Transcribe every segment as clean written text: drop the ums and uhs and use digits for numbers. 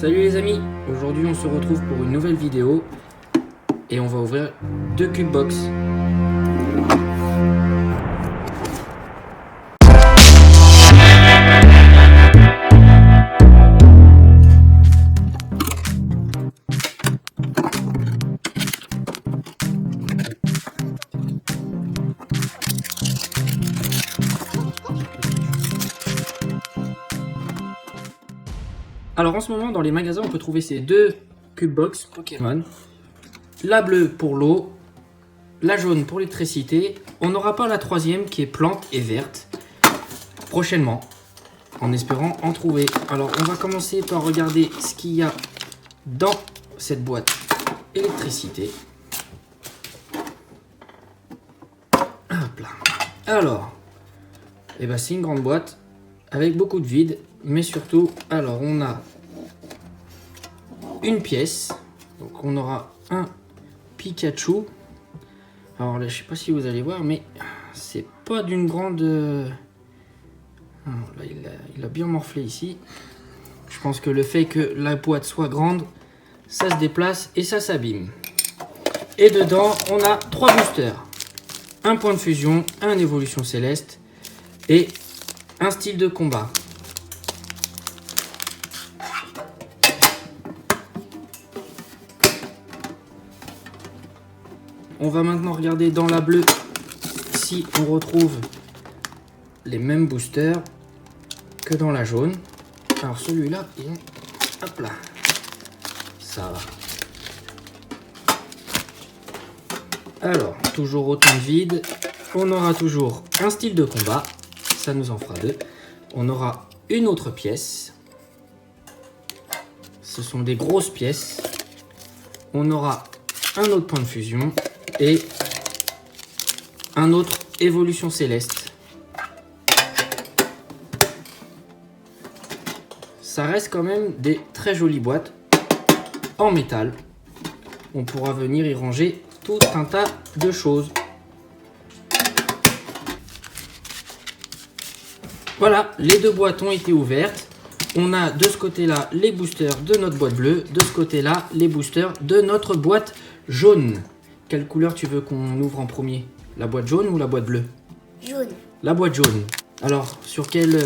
Salut les amis, aujourd'hui on se retrouve pour une nouvelle vidéo et on va ouvrir 2 cube box. Alors en ce moment dans les magasins on peut trouver ces 2 cube box Pokémon. La bleue pour l'eau, la jaune pour l'électricité. On n'aura pas la troisième qui est plante et verte prochainement, en espérant en trouver. Alors on va commencer par regarder ce qu'il y a dans cette boîte électricité. Hop là. Alors, c'est une grande boîte avec beaucoup de vide. Mais surtout, alors on a une pièce, donc on aura un Pikachu. Alors là, je sais pas si vous allez voir, mais c'est pas d'une grande. Alors là, il a bien morflé ici. Je pense que le fait que la boîte soit grande, ça se déplace et ça s'abîme. Et dedans, on a 3 boosters, un point de fusion, un évolution céleste et un style de combat. On va maintenant regarder dans la bleue si on retrouve les mêmes boosters que dans la jaune. Alors celui-là, hop là, ça va. Alors, toujours autant de vide. On aura toujours un style de combat, ça nous en fera 2. On aura une autre pièce. Ce sont des grosses pièces. On aura un autre point de fusion. Et un autre évolution céleste. Ça reste quand même des très jolies boîtes en métal. On pourra venir y ranger tout un tas de choses. Voilà, les 2 boîtes ont été ouvertes. On a de ce côté-là les boosters de notre boîte bleue, de ce côté-là les boosters de notre boîte jaune. Quelle couleur tu veux qu'on ouvre en premier? La boîte jaune ou la boîte bleue? Jaune. La boîte jaune. Alors, sur quel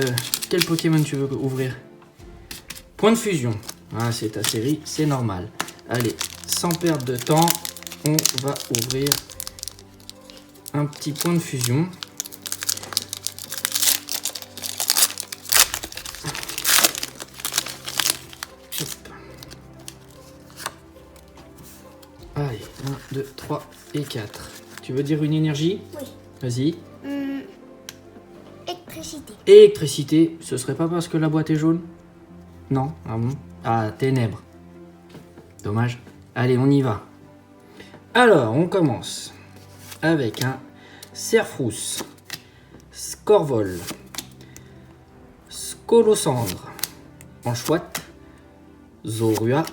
Pokémon tu veux ouvrir? Point de fusion. Ah, c'est ta série, c'est normal. Allez, sans perdre de temps, on va ouvrir un petit point de fusion. Allez, 1, 2, 3 et 4. Tu veux dire une énergie? Oui. Vas-y. Électricité. Électricité, ce serait pas parce que la boîte est jaune? Non? Ah bon? Ah, ténèbres. Dommage. Allez, on y va. Alors, on commence avec un Serfrousse, Scorvol, Scolosandre, Anchoite, Zorua,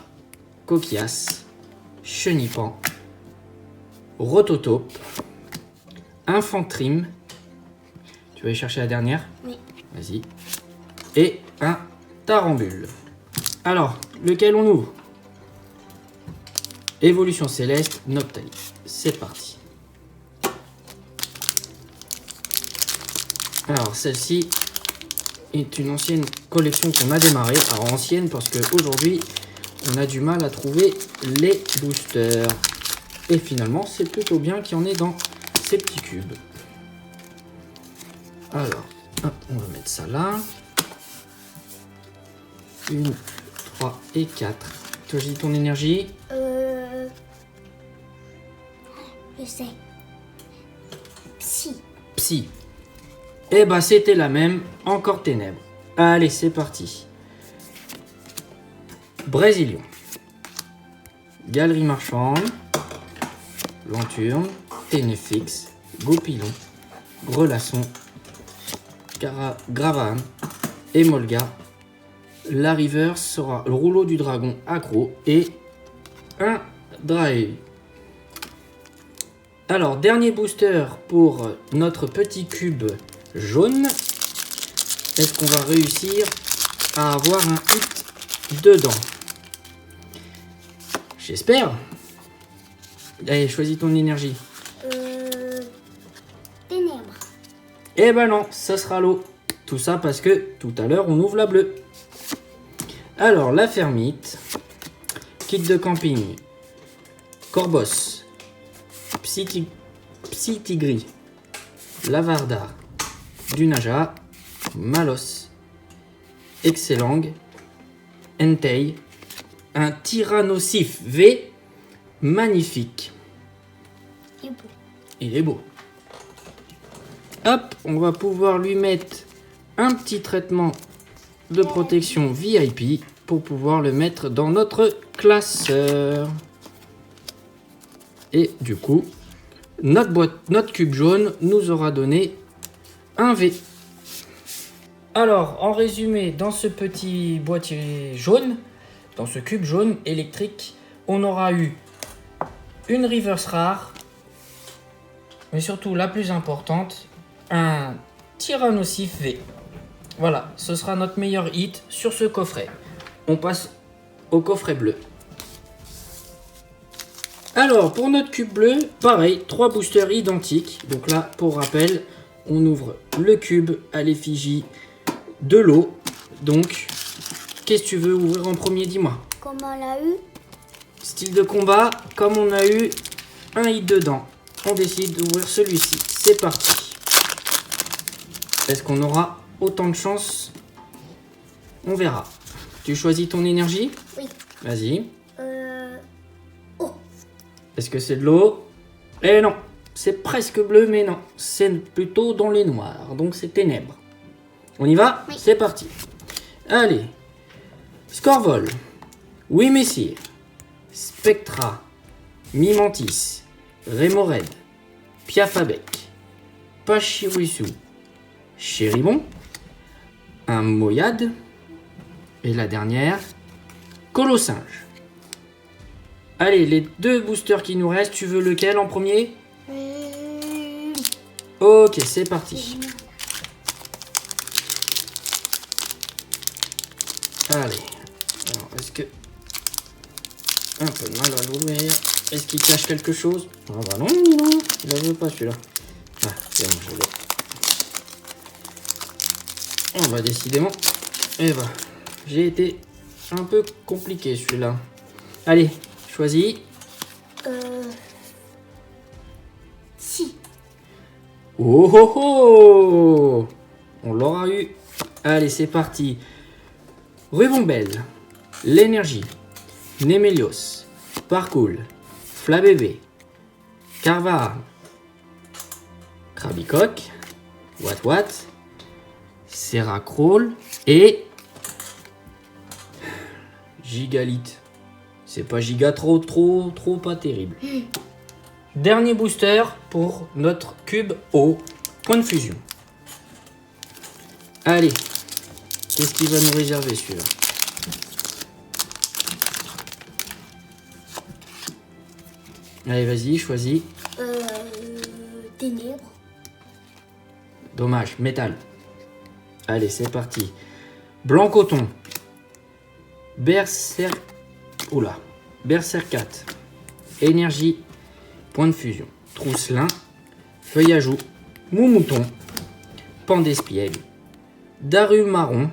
Coquias, Chenipan, Rototope, Infantrim. Tu vas aller chercher la dernière? Oui. Vas-y. Et un Tarambule. Alors, lequel on ouvre? Évolution céleste, Noctali. C'est parti. Alors, celle-ci est une ancienne collection qu'on a démarrée. Alors, ancienne parce qu'aujourd'hui, on a du mal à trouver les boosters. Et finalement, c'est plutôt bien qu'il y en ait dans ces petits cubes. Alors, hop, on va mettre ça là. 1, 3 et 4. Toi, je dis ton énergie. Je sais. Psy. Psy. Eh ben, c'était la même. Encore ténèbres. Allez, c'est parti. Brésilion. Galerie marchande. Lanturne. Ténéfix. Goupillon. Grelasson. Gravane. Emolga. La river sera le rouleau du dragon accro et un drive. Alors, dernier booster pour notre petit cube jaune. Est-ce qu'on va réussir à avoir un hit dedans? J'espère. Allez, choisis ton énergie. Ténèbres. Eh ben non, ça sera l'eau. Tout ça parce que tout à l'heure, on ouvre la bleue. Alors, la fermite. Kit de camping. Corbos. Psytigris. Lavardar. Dunaja. Malos. Excellang. Entei. Un Tyrannosif V. Magnifique. Et bon. Il est beau. Hop, on va pouvoir lui mettre un petit traitement de protection VIP pour pouvoir le mettre dans notre classeur. Et du coup, notre cube jaune nous aura donné un V. Alors, en résumé, dans ce petit boîtier jaune, dans ce cube jaune électrique, on aura eu une reverse rare, mais surtout la plus importante, un Tyrannosif V. Voilà, ce sera notre meilleur hit sur ce coffret. On passe au coffret bleu. Alors, pour notre cube bleu, pareil, 3 boosters identiques. Donc là, pour rappel, on ouvre le cube à l'effigie de l'eau. Donc, qu'est-ce que tu veux ouvrir en premier, dis-moi. Comme on l'a eu. Style de combat, comme on a eu un hit dedans, on décide d'ouvrir celui-ci. C'est parti. Est-ce qu'on aura autant de chance? On verra. Tu choisis ton énergie? Oui. Vas-y. Oh. Est-ce que c'est de l'eau? Eh non, c'est presque bleu, mais non. C'est plutôt dans les noirs, donc c'est ténèbres. On y va? Oui. C'est parti. Allez. Scorvol. Oui, messire. Spectra. Mimantis. Rémored. Piafabec. Pachirisu. Chéribon. Un Moyade. Et la dernière, Colossinge. Allez, les 2 boosters qui nous restent, tu veux lequel en premier? Ok, c'est parti. Allez, alors est-ce que... Un peu de mal à l'ouvrir. Est-ce qu'il cache quelque chose? Ah bah non, non, il ne veut pas celui-là. Ah, c'est bon, je l'ai. Oh bah décidément, eh bah, j'ai été un peu compliqué celui-là. Allez, choisis. Si. Oh oh oh! On l'aura eu. Allez, c'est parti. Rubombelle, l'énergie, Némélios, Parcoul, Flabébé, Carvar, Krabicoque, Wat, Serracrol et Gigalite. C'est pas giga trop pas terrible. Dernier booster pour notre cube au point de fusion. Allez, qu'est-ce qu'il va nous réserver celui-là? Allez, vas-y, choisis. Ténèbres. Dommage, métal. Allez, c'est parti. Blanc coton. Berserk. Oula. Berserkat. Énergie. Point de fusion. Trousselin. Feuille à joue. Moumouton. Pan d'espiègle. Daru marron.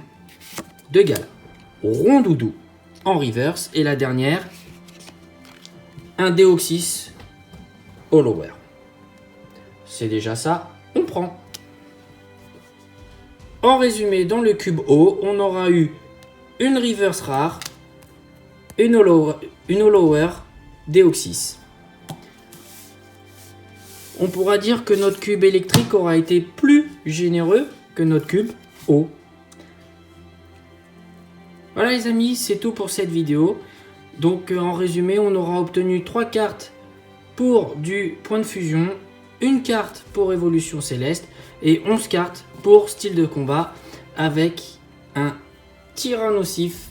De gala. Rondoudou. En reverse. Et la dernière. Un Deoxys. Hollower. C'est déjà ça. On prend. En résumé, dans le cube O, on aura eu une reverse rare, une hollower, Deoxys. On pourra dire que notre cube électrique aura été plus généreux que notre cube O. Voilà les amis, c'est tout pour cette vidéo. Donc en résumé, on aura obtenu 3 cartes pour du point de fusion, une carte pour évolution céleste et 11 cartes pour style de combat avec un Tyrannosif,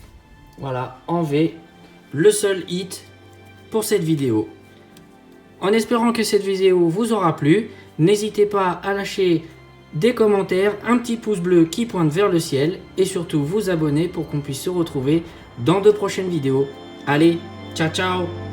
voilà, en V, le seul hit pour cette vidéo. En espérant que cette vidéo vous aura plu, n'hésitez pas à lâcher des commentaires, un petit pouce bleu qui pointe vers le ciel et surtout vous abonner pour qu'on puisse se retrouver dans de prochaines vidéos. Allez, ciao ciao!